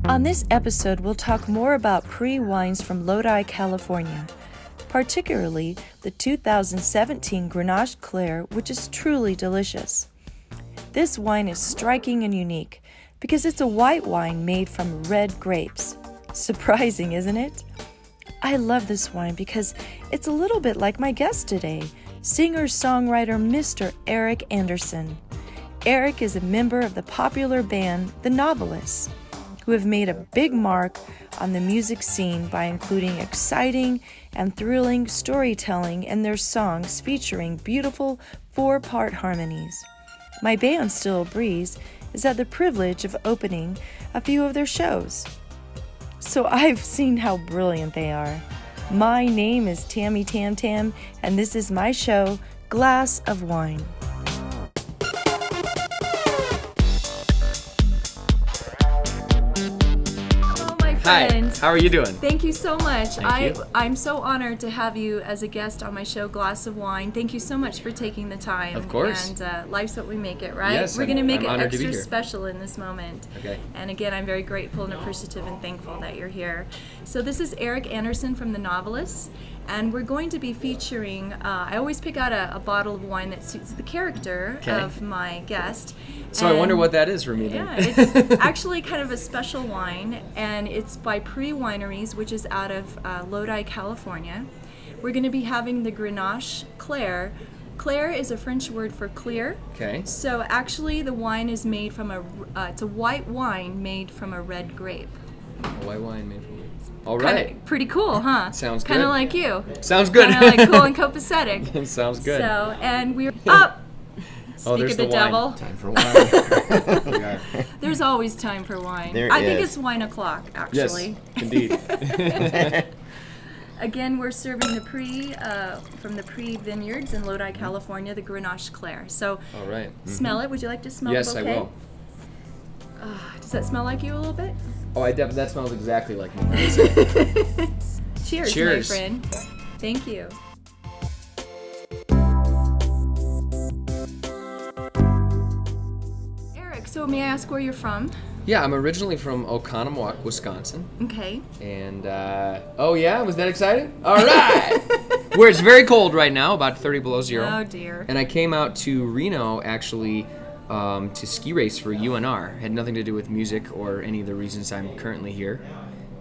On this episode, we'll talk more about PRIE wines from Lodi, California, particularly the 2017 Grenache Clair, which is truly delicious. This wine is striking and unique because it's a white wine made from red grapes. Surprising, isn't it? I love this wine because it's a little bit like my guest today, singer-songwriter Mr. Eric Andersen. Eric is a member of the popular band The Novelists, who have made a big mark on the music scene by including exciting and thrilling storytelling in their songs featuring beautiful four-part harmonies. My band, Still a Breeze, has had the privilege of opening a few of their shows, so I've seen how brilliant they are. My name is Tammy Tam Tam, and this is my show, Glass of Wine. Hi, how are you doing? Thank you so much. Thank you. I'm so honored to have you as a guest on my show, Glass of Wine. Thank you so much for taking the time. Of course. And life's what we make it, right? Yes, we're going to make it I'm honored to be extra here. special in this moment. Okay. And again, I'm very grateful and appreciative and thankful that you're here. So this is Eric Andersen from The Novelists. And we're going to be featuring, I always pick out a bottle of wine that suits the character of my guest. So I wonder what that is for me then. Yeah, it's actually kind of a special wine, and it's by PRIE Wineries, which is out of Lodi, California. We're going to be having the Grenache Clair. Clair is a French word for clear. Okay. So actually the wine is made from it's a white wine made from a red grape. A white wine made from grapes. All right. Kinda, pretty cool, huh? Sounds good. Kind of like you. Sounds good. Kind of like cool and copacetic. Sounds good. So, and we're up. Speak there's of the the wine. devil. Time for wine. There's always time for wine. There I think is. it's wine o'clock, actually. Yes, indeed. Again, we're serving the PRIE from the PRIE Vineyards in Lodi, California, the Grenache Clair. So, All right. smell it. Would you like to smell Yes, the I bouquet? will. Does that smell like you a little bit? Oh, that smells exactly like me. Cheers, Cheers. my friend. Thank you. Eric, so may I ask where you're from? Yeah, I'm originally from Oconomowoc, Wisconsin. Okay. And, oh yeah, was that exciting? All right! Where it's very cold right now, about 30 below zero. Oh, dear. And I came out to Reno, actually, to ski race for UNR. Had nothing to do with music or any of the reasons I'm currently here.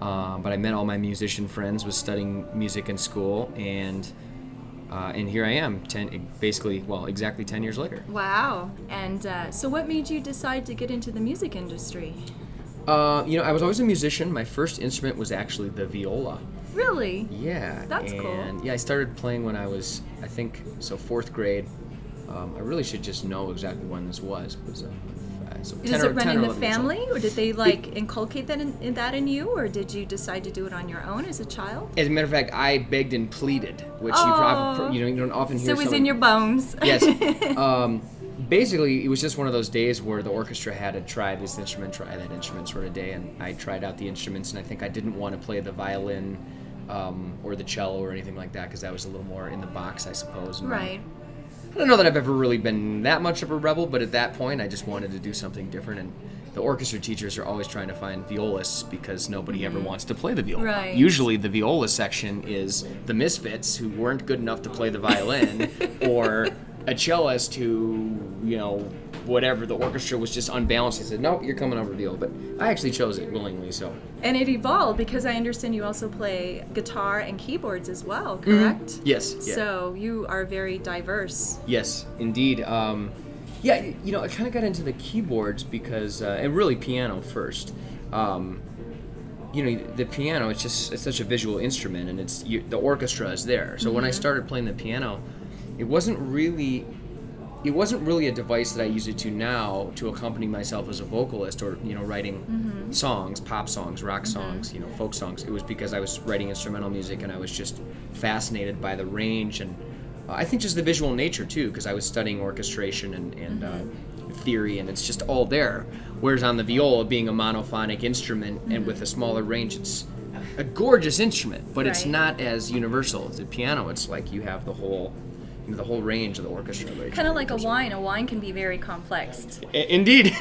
But I met all my musician friends, was studying music in school, and here I am, exactly 10 years later. Wow. And so what made you decide to get into the music industry? I was always a musician. My first instrument was actually the viola. Really? Yeah. That's cool. And yeah, I started playing when I was, I think, fourth grade. I really should just know exactly when this was. Does it run in the family, or did they inculcate that in you, or did you decide to do it on your own as a child? As a matter of fact, I begged and pleaded, which you probably you don't often hear. So it was in your bones. Yes. Basically, it was just one of those days where the orchestra had to try this instrument, try that instrument sort of day, and I tried out the instruments, and I think I didn't want to play the violin or the cello or anything like that because that was a little more in the box, I suppose. And Right. I don't know that I've ever really been that much of a rebel, but at that point, I just wanted to do something different. And the orchestra teachers are always trying to find violists because nobody ever wants to play the viola. Right. Usually, the viola section is the misfits who weren't good enough to play the violin, or a cellist who, whatever, the orchestra was just unbalanced. They said, "Nope, you're coming over viola." But I actually chose it willingly, so. And it evolved because I understand you also play guitar and keyboards as well, correct? Yes. Yeah. So you are very diverse. Yes, indeed. I kind of got into the keyboards because, and really piano first. The piano, it's such a visual instrument, and the orchestra is there. So when I started playing the piano, it wasn't really a device that I use it to now to accompany myself as a vocalist or, writing songs, pop songs, rock songs, folk songs. It was because I was writing instrumental music and I was just fascinated by the range and I think just the visual nature too, because I was studying orchestration and theory, and it's just all there. Whereas on the viola, being a monophonic instrument and with a smaller range, it's a gorgeous instrument, but it's not as universal as the piano. It's like you have the whole range of the orchestra. Kind of like a wine. A wine can be very complex. Indeed.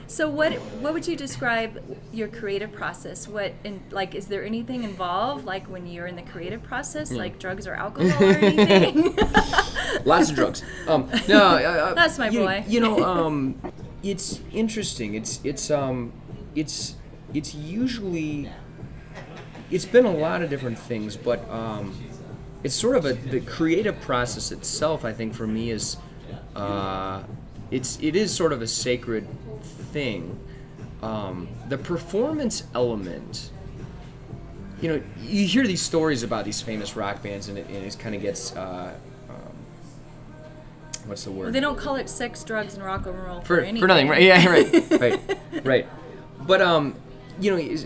So what would you describe your creative process? Is there anything involved, like when you're in the creative process, like drugs or alcohol or anything? Lots of drugs. No, That's my boy. It's interesting. It's usually, it's been a lot of different things, but it's sort of the creative process itself. I think for me is, it is sort of a sacred thing. The performance element. You hear these stories about these famous rock bands, and it kind of gets. What's the word? Well, they don't call it sex, drugs, and rock and roll for anything. For nothing, right? Yeah, right. But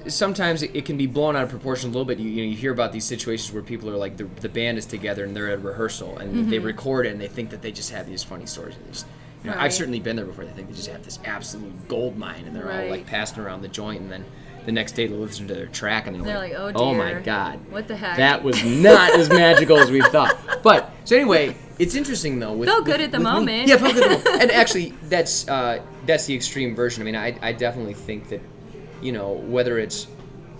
sometimes it can be blown out of proportion a little bit. You hear about these situations where people are like the band is together and they're at a rehearsal and they record it and they think that they just have these funny stories. And they just, Right. I've certainly been there before. They think they just have this absolute gold mine and they're all like passing around the joint, and then the next day they listen to their track and they're like, oh dear, oh my God, what the heck? That was not as magical as we thought. But so anyway, it's interesting though. Felt good at the moment. Yeah, felt good at the moment. And actually, that's the extreme version. I mean, I definitely think that, whether it's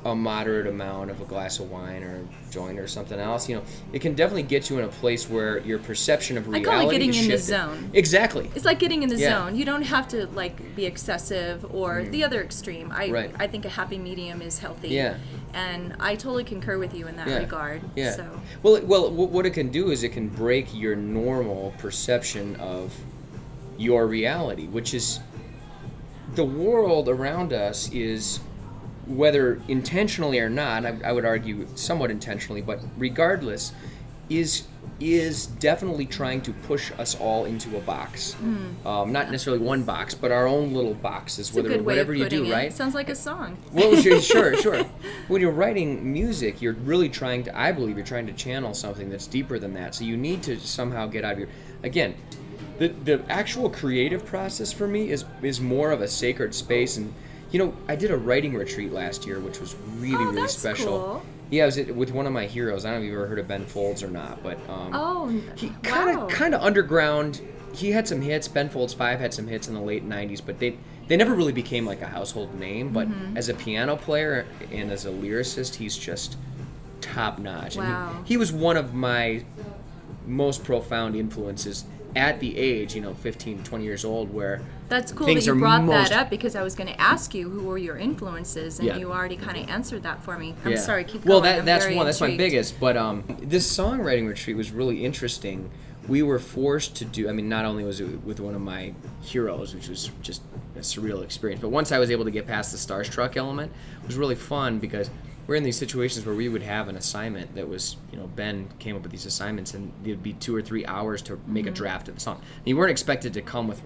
a moderate amount of a glass of wine or a joint or something else, it can definitely get you in a place where your perception of reality I call it getting is in the shifted. zone. Exactly. It's like getting in the Yeah. zone. You don't have to be excessive or the other extreme. I think a happy medium is healthy. Yeah. And I totally concur with you in that regard. Yeah. So. Well, what it can do is it can break your normal perception of your reality, which is the world around us is, whether intentionally or not, I would argue somewhat intentionally, but regardless, is definitely trying to push us all into a box. Not necessarily one box, but our own little boxes, whatever you do, right? Sounds like a song. Well, sure. When you're writing music, you're really I believe you're trying to channel something that's deeper than that. So you need to somehow get out of again, the actual creative process for me is more of a sacred space. And I did a writing retreat last year, which was really special. Cool. Yeah, I was with one of my heroes. I don't know if you've ever heard of Ben Folds or not, but he kind of underground. He had some hits. Ben Folds 5 had some hits in the late 90s, but they never really became like a household name. But as a piano player and as a lyricist, he's just top notch. Wow. And he was one of my most profound influences at the age, 15, 20 years old, where that's cool things that you are brought most... that up, because I was going to ask you who were your influences, and you already kind of answered that for me. I'm sorry, keep going. Well, that's one. That's my intrigued. biggest. But this songwriting retreat was really interesting. We were forced to do. I mean, not only was it with one of my heroes, which was just a surreal experience, but once I was able to get past the starstruck element, it was really fun because we're in these situations where we would have an assignment that was, Ben came up with these assignments, and it would be 2 or 3 hours to make a draft of the song. And you weren't expected to come with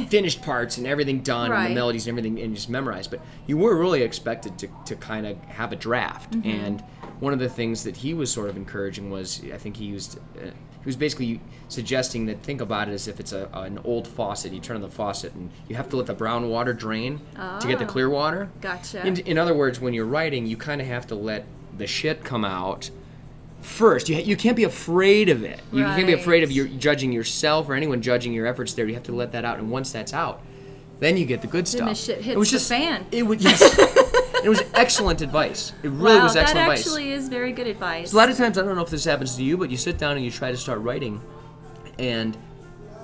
finished parts and everything done and the melodies and everything and just memorized, but you were really expected to kind of have a draft. And one of the things that he was sort of encouraging was, I think he was basically suggesting that think about it as if it's an old faucet. You turn on the faucet and you have to let the brown water drain to get the clear water. Gotcha. In other words, when you're writing, you kind of have to let the shit come out first. You can't be afraid of it. You can't be afraid of judging yourself or anyone judging your efforts there. You have to let that out, and once that's out, then you get the good stuff. Then the shit hits the fan. It was excellent advice. It really was excellent advice. That actually is very good advice. So a lot of times, I don't know if this happens to you, but you sit down and you try to start writing, and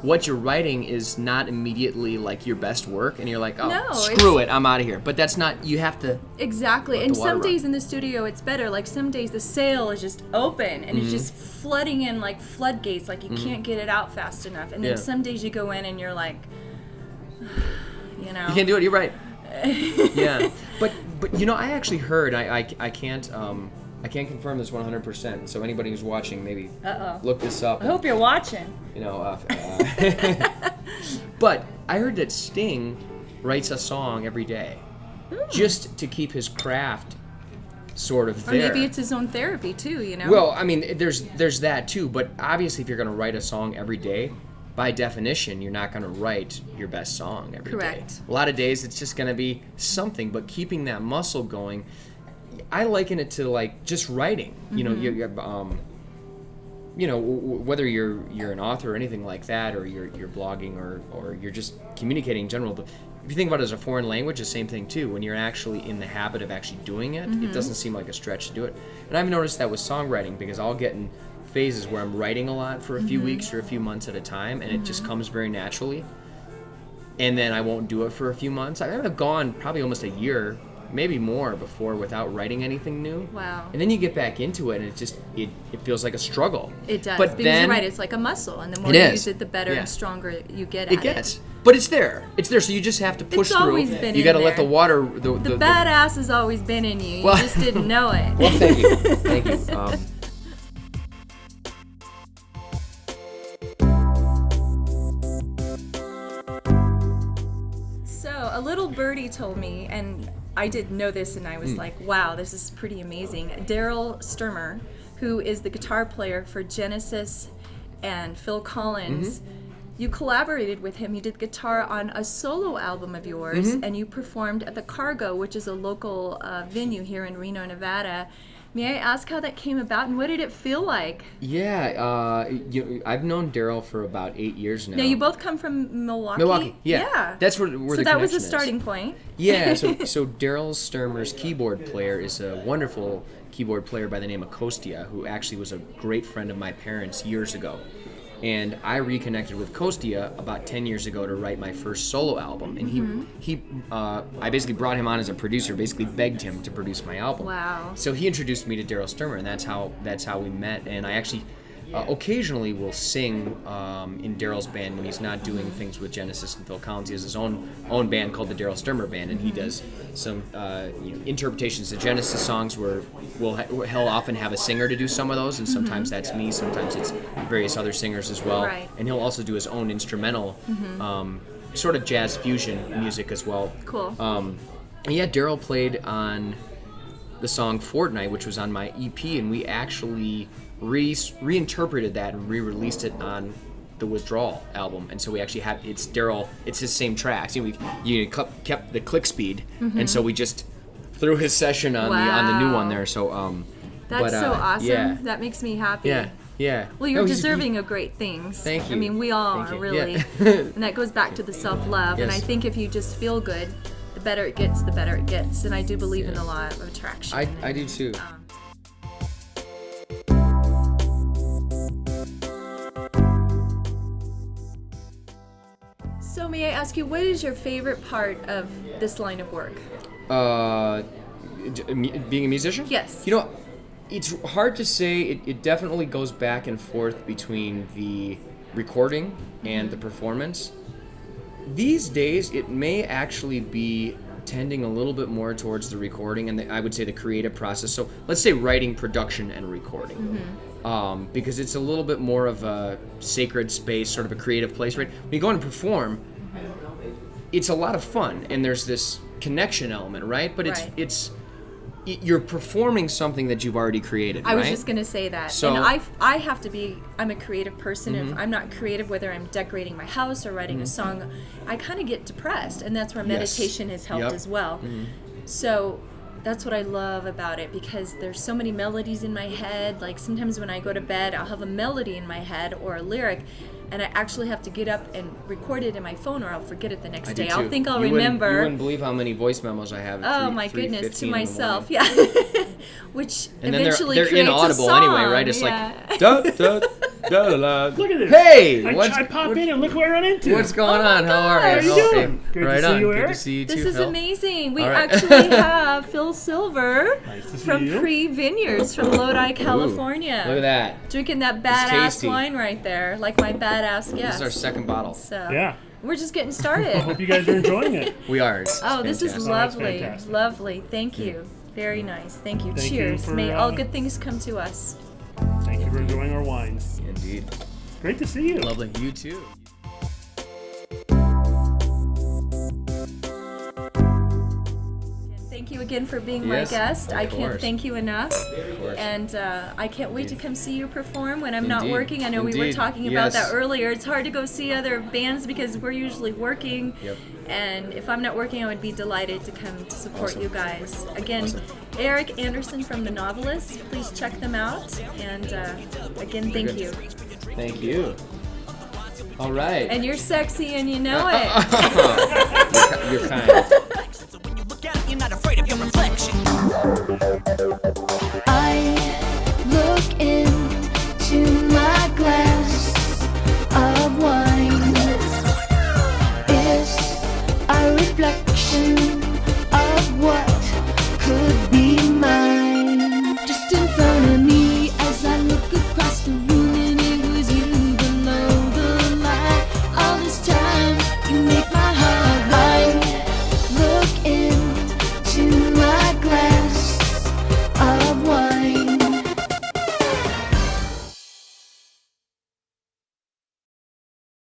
what you're writing is not immediately like your best work, and you're like, screw it, I'm out of here. But that's not, you have to... Exactly. And some days in the studio it's better. Like some days the sail is just open and it's just flooding in like floodgates, like you can't get it out fast enough. And then some days you go in and you're like, You can't do it, you're right. Yeah. But I actually heard, I can't confirm this 100%. So anybody who's watching, maybe look this up. I hope you're watching. But I heard that Sting writes a song every day, just to keep his craft sort of there. Or maybe it's his own therapy too, Well, I mean, there's that too. But obviously, if you're going to write a song every day, by definition, you're not going to write your best song every day. Correct. A lot of days, it's just going to be something. But keeping that muscle going, I liken it to like just writing. Whether you're an author or anything like that, or you're blogging or you're just communicating in general, if you think about it as a foreign language, the same thing too. When you're actually in the habit of actually doing it, it doesn't seem like a stretch to do it. And I've noticed that with songwriting, because I'll get in phases where I'm writing a lot for a few weeks or a few months at a time, and it just comes very naturally. And then I won't do it for a few months. I've gone probably almost a year, maybe more, before without writing anything new. Wow. And then you get back into it, and it feels like a struggle. It does. But because then, you're right, it's like a muscle, and the more It you is. use it, the better Yeah. and stronger you get at it gets. But it's there. It's there, so you just have to push It's through. always been You in got to let there. the water... The badass has always been in you. Well- You just didn't know it. Well, thank you. Thank you. So a little birdie told me, and I didn't know this, and I was like, wow, this is pretty amazing. Daryl Sturmer, who is the guitar player for Genesis and Phil Collins, you collaborated with him. You did guitar on a solo album of yours, and you performed at the Cargo, which is a local venue here in Reno, Nevada. May I ask how that came about, and what did it feel like? Yeah, I've known Daryl for about 8 years now. Now, you both come from Milwaukee? Milwaukee, yeah. That's where So the that was a connection starting point. Yeah, so Daryl Sturmer's keyboard player is a wonderful keyboard player by the name of Kostia, who actually was a great friend of my parents years ago. And I reconnected with Kostia about 10 years ago to write my first solo album. And I basically brought him on as a producer, basically begged him to produce my album. Wow. So he introduced me to Daryl Sturmer, and that's how we met. And I actually occasionally will sing in Daryl's band when he's not doing things with Genesis and Phil Collins. He has his own band called the Daryl Sturmer Band, and he does some interpretations of Genesis songs where he'll often have a singer to do some of those, and sometimes that's me, sometimes it's various other singers as well. Right. And he'll also do his own instrumental, sort of jazz fusion music as well. Cool. And yeah, Daryl played on the song Fortnite, which was on my EP, and we actually reinterpreted that and re-released it on the Withdrawal album. And so we actually had it's his same tracks. We kept the click speed, and so we just threw his session on the new one there. So That's so awesome. Yeah, That makes me happy. yeah. Well, you're No, deserving of great things. Thank you. I mean, we all Thank are, you. really. Yeah. And that goes back to the self-love. And I Yes. think if you just feel good, the better it gets, the better it gets. And I do believe in the law of attraction. I do too. So may I ask you, what is your favorite part of this line of work? Being a musician? Yes. You know, it's hard to say. It definitely goes back and forth between the recording and the performance. These days, it may actually be tending a little bit more towards the recording and I would say the creative process. So let's say writing, production, and recording. Because it's a little bit more of a sacred space, sort of a creative place, right? When you go and perform, it's a lot of fun, and there's this connection element, right? But you're performing something that you've already created, I right? was just going to say that. So- and I have to be, I'm a creative person. If I'm not creative, whether I'm decorating my house or writing a song, I kind of get depressed. And that's where Yes. meditation has helped Yep. as well. So that's what I love about it, because there's so many melodies in my head. Like sometimes when I go to bed, I'll have a melody in my head or a lyric, and I actually have to get up and record it in my phone, or I'll forget it the next I do day. too. I'll think I'll You remember. wouldn't believe how many voice memos I have. At Oh my goodness, to 3:15 in the myself, morning. yeah. Which And then eventually they're creates inaudible a song. anyway, right? It's yeah. like da da da da da. Look at this. Hey, I pop in and look what I run into. what's going on? How are gosh. you? How you doing? Good to right see on. you, Good to Eric. see you too, This is Phil. amazing. We All right. actually have Phil Silver Nice to see from you. PRIE Vineyards from Lodi, California. Look at that. Drinking that badass tasty. wine right there, like my badass This guest. is our second bottle. So Yeah. we're just getting started. Hope you guys are enjoying it. We are. It's Oh, this is fantastic. lovely. fantastic. Lovely. Thank you. Very nice. Thank you. Thank you Cheers. for, May all good things come to us. Thank you for enjoying our wines. Indeed. Great to see you. Lovely. You too. Thank you again for being my Yes, guest. of I can't course. thank you enough. Of course. And I can't wait to come see you perform when I'm not Indeed. working. I know we were Indeed. talking about Yes. that earlier. It's hard to go see other bands because we're usually working. Yep. And if I'm not working, I would be delighted to come to support Awesome. you guys. Again, Awesome. Eric Andersen from the Novelists. Please check them out. And again, thank good. you. Thank you. All right. And you're sexy and you know it. You're kind. So when you look at it, you're not afraid of your reflection.